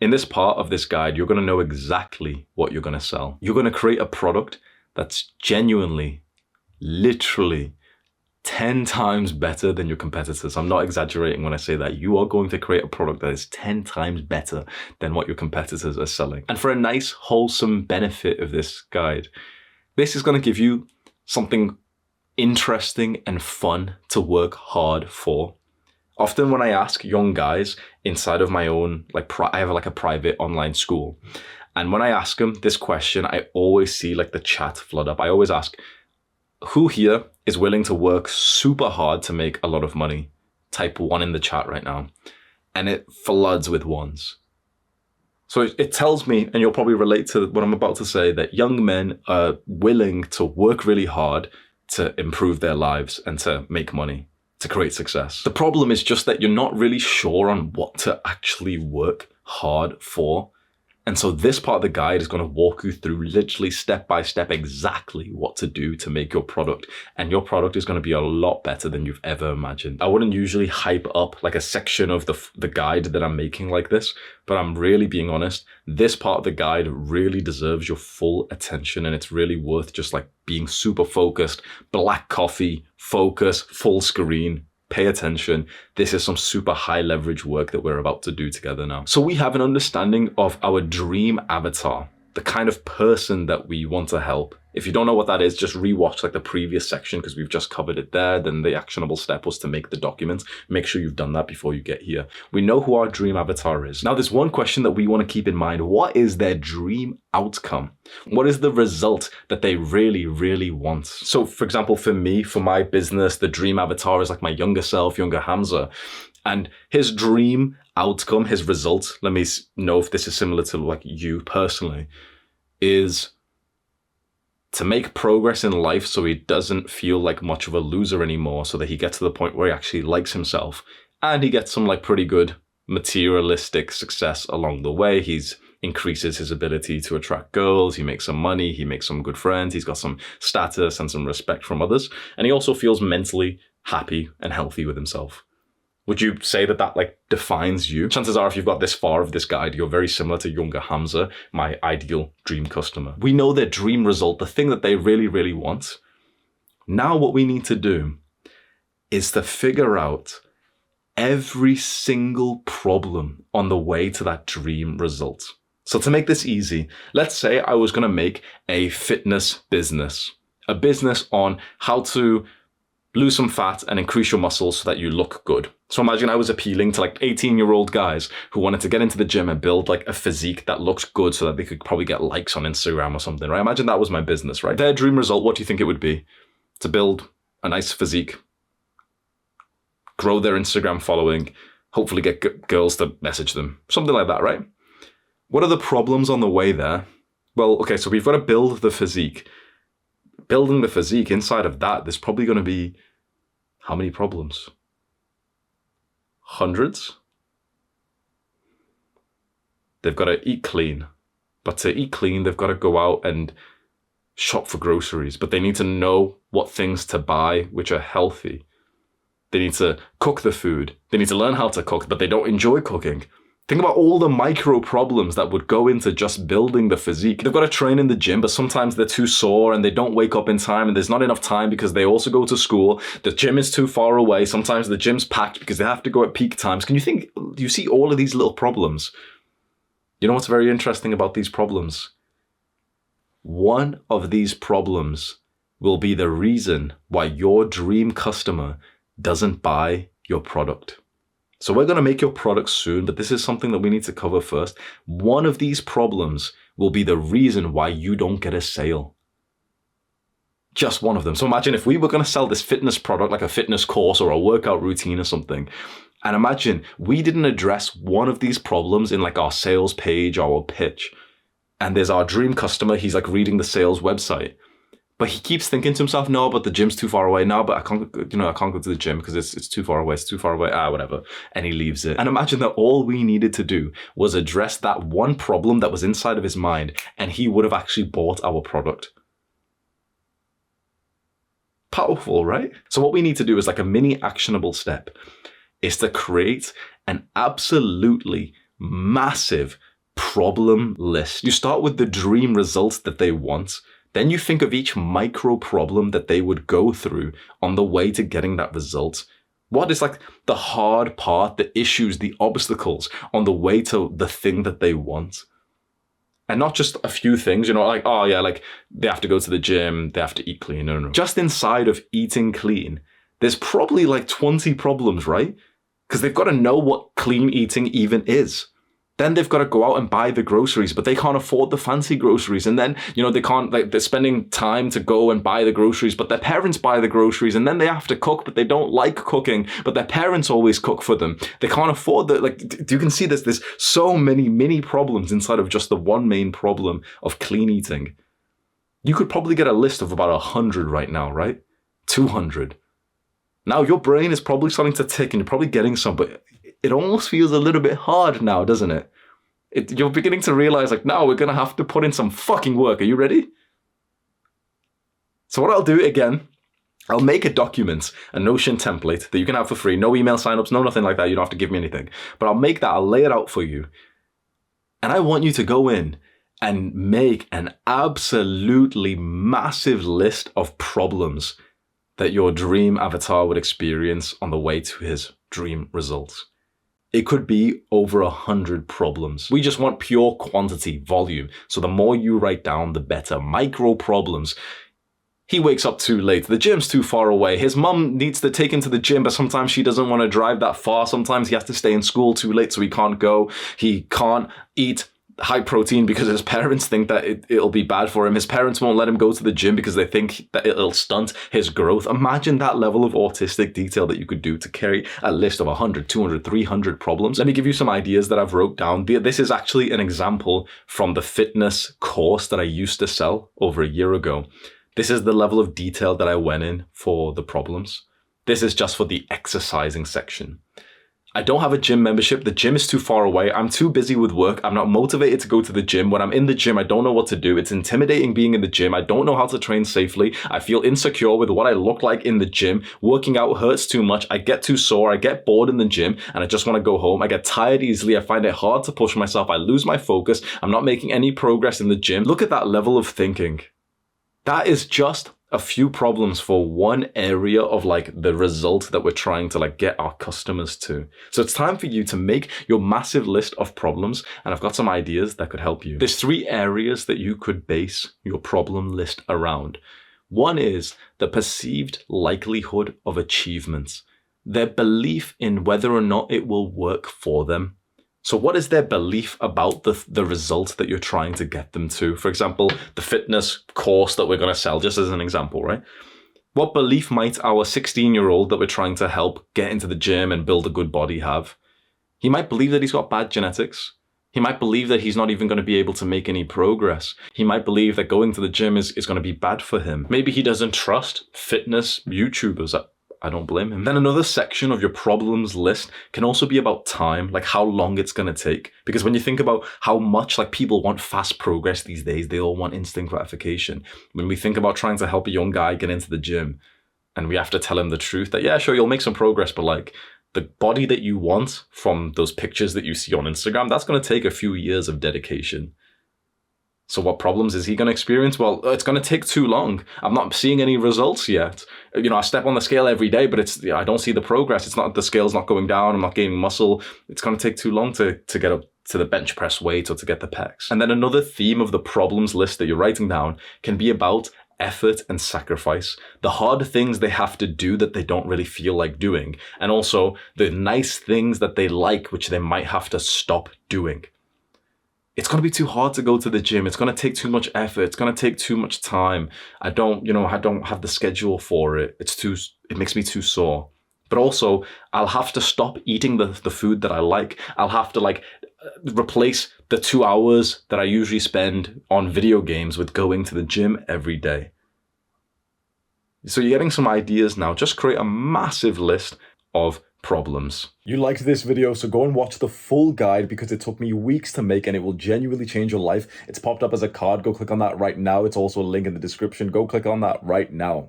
In this part of this guide, you're going to know exactly what you're going to sell. You're going to create a product that's genuinely, literally 10 times better than your competitors. I'm not exaggerating when I say that. You are going to create a product that is 10 times better than what your competitors are selling. And for a nice, wholesome benefit of this guide, this is going to give you something interesting and fun to work hard for. Often when I ask young guys inside of my own, I have a private online school. And when I ask them this question, I always see the chat flood up. I always ask, who here is willing to work super hard to make a lot of money? Type 1 in the chat right now. And it floods with ones. So it tells me, and you'll probably relate to what I'm about to say, that young men are willing to work really hard to improve their lives and to make money, to create success. The problem is just that you're not really sure on what to actually work hard for. And so this part of the guide is going to walk you through literally step by step exactly what to do to make your product. And your product is going to be a lot better than you've ever imagined. I wouldn't usually hype up a section of the guide that I'm making like this, but I'm really being honest. This part of the guide really deserves your full attention, and it's really worth just being super focused, black coffee, focus, full screen. Pay attention. This is some super high leverage work that we're about to do together now. So we have an understanding of our dream avatar, the kind of person that we want to help. If you don't know what that is, just rewatch the previous section because we've just covered it there. Then the actionable step was to make the document. Make sure you've done that before you get here. We know who our dream avatar is. Now there's one question that we want to keep in mind. What is their dream outcome? What is the result that they really, really want? So for example, for me, for my business, the dream avatar is my younger self, younger Hamza. And his dream outcome, his result, let me know if this is similar to you personally, is to make progress in life so he doesn't feel like much of a loser anymore, so that he gets to the point where he actually likes himself and he gets some pretty good materialistic success along the way. He's increases his ability to attract girls, he makes some money, he makes some good friends, he's got some status and some respect from others, and he also feels mentally happy and healthy with himself. Would you say that defines you? Chances are if you've got this far of this guide, you're very similar to younger Hamza, my ideal dream customer. We know their dream result, the thing that they really, really want. Now what we need to do is to figure out every single problem on the way to that dream result. So to make this easy, let's say I was going to make a fitness business, a business on how to lose some fat and increase your muscles so that you look good. So imagine I was appealing to 18-year-old guys who wanted to get into the gym and build a physique that looks good so that they could probably get likes on Instagram or something, right? Imagine that was my business, right? Their dream result, what do you think it would be? To build a nice physique, grow their Instagram following, hopefully get girls to message them, something like that, right? What are the problems on the way there? Well, okay, so we've got to build the physique. Building the physique, inside of that, there's probably going to be how many problems? Hundreds? They've got to eat clean. But to eat clean, they've got to go out and shop for groceries. But they need to know what things to buy which are healthy. They need to cook the food. They need to learn how to cook, but they don't enjoy cooking. Think about all the micro problems that would go into just building the physique. They've got to train in the gym, but sometimes they're too sore and they don't wake up in time and there's not enough time because they also go to school. The gym is too far away. Sometimes the gym's packed because they have to go at peak times. Do you see all of these little problems? You know what's very interesting about these problems? One of these problems will be the reason why your dream customer doesn't buy your product. So we're going to make your product soon, but this is something that we need to cover first. One of these problems will be the reason why you don't get a sale. Just one of them. So imagine if we were going to sell this fitness product, like a fitness course or a workout routine or something, and imagine we didn't address one of these problems in our sales page or our pitch, and there's our dream customer, he's reading the sales website. But he keeps thinking to himself, no, but the gym's too far away. No, but I can't go to the gym because it's too far away. It's too far away. Whatever. And he leaves it. And imagine that all we needed to do was address that one problem that was inside of his mind, and he would have actually bought our product. Powerful, right? So what we need to do is a mini actionable step is to create an absolutely massive problem list. You start with the dream results that they want. Then you think of each micro problem that they would go through on the way to getting that result. What is like the hard part, the issues, the obstacles on the way to the thing that they want? And not just a few things, like, oh yeah, like they have to go to the gym, they have to eat clean. No. Just inside of eating clean, there's probably like 20 problems, right? Because they've got to know what clean eating even is. Then they've got to go out and buy the groceries, but they can't afford the fancy groceries. And then, they can't, like, they're spending time to go and buy the groceries, but their parents buy the groceries. And then they have to cook, but they don't like cooking, but their parents always cook for them. They can't afford that. Like, you can see there's so many mini problems inside of just the one main problem of clean eating. You could probably get a list of about 100 right now, right? 200. Now your brain is probably starting to tick and you're probably getting some, but it almost feels a little bit hard now, doesn't it? You're beginning to realize, like, now we're going to have to put in some fucking work. Are you ready? So what I'll do again, I'll make a document, a Notion template that you can have for free. No email signups, no nothing like that. You don't have to give me anything. But I'll make that, I'll lay it out for you. And I want you to go in and make an absolutely massive list of problems that your dream avatar would experience on the way to his dream results. It could be over 100 problems. We just want pure quantity, volume. So the more you write down, the better. Micro problems. He wakes up too late. The gym's too far away. His mum needs to take him to the gym, but sometimes she doesn't want to drive that far. Sometimes he has to stay in school too late, so he can't go. He can't eat high protein because his parents think that it'll be bad for him. His parents won't let him go to the gym because they think that it'll stunt his growth. Imagine that level of autistic detail that you could do to carry a list of 100, 200, 300 problems. Let me give you some ideas that I've wrote down. This is actually an example from the fitness course that I used to sell over a year ago. This is the level of detail that I went in for the problems. This is just for the exercising section. I don't have a gym membership. The gym is too far away. I'm too busy with work. I'm not motivated to go to the gym. When I'm in the gym, I don't know what to do. It's intimidating being in the gym. I don't know how to train safely. I feel insecure with what I look like in the gym. Working out hurts too much. I get too sore. I get bored in the gym and I just want to go home. I get tired easily. I find it hard to push myself. I lose my focus. I'm not making any progress in the gym. Look at that level of thinking. That is just a few problems for one area of like the result that we're trying to like get our customers to. So it's time for you to make your massive list of problems, and I've got some ideas that could help you. There's 3 areas that you could base your problem list around. One is the perceived likelihood of achievements, their belief in whether or not it will work for them. So what is their belief about the result that you're trying to get them to? For example, the fitness course that we're going to sell, just as an example, right? What belief might our 16-year-old that we're trying to help get into the gym and build a good body have? He might believe that he's got bad genetics. He might believe that he's not even going to be able to make any progress. He might believe that going to the gym is going to be bad for him. Maybe he doesn't trust fitness YouTubers. I don't blame him. Then another section of your problems list can also be about time, like how long it's going to take. Because when you think about how much like people want fast progress these days, they all want instant gratification. When we think about trying to help a young guy get into the gym and we have to tell him the truth that, yeah, sure, you'll make some progress, but like the body that you want from those pictures that you see on Instagram, that's going to take a few years of dedication. So what problems is he going to experience? Well, it's going to take too long. I'm not seeing any results yet. I step on the scale every day, but I don't see the progress. It's not, the scale's not going down. I'm not gaining muscle. It's going to take too long to get up to the bench press weight or to get the pecs. And then another theme of the problems list that you're writing down can be about effort and sacrifice, the hard things they have to do that they don't really feel like doing, and also the nice things that they like, which they might have to stop doing. It's going to be too hard to go to the gym. It's going to take too much effort. It's going to take too much time. I don't have the schedule for it. It makes me too sore. But also, I'll have to stop eating the food that I like. I'll have to replace the 2 hours that I usually spend on video games with going to the gym every day. So you're getting some ideas now. Just create a massive list of problems. You liked this video, so go and watch the full guide because it took me weeks to make and it will genuinely change your life. It's popped up as a card. Go click on that right now. It's also a link in the description. Go click on that right now.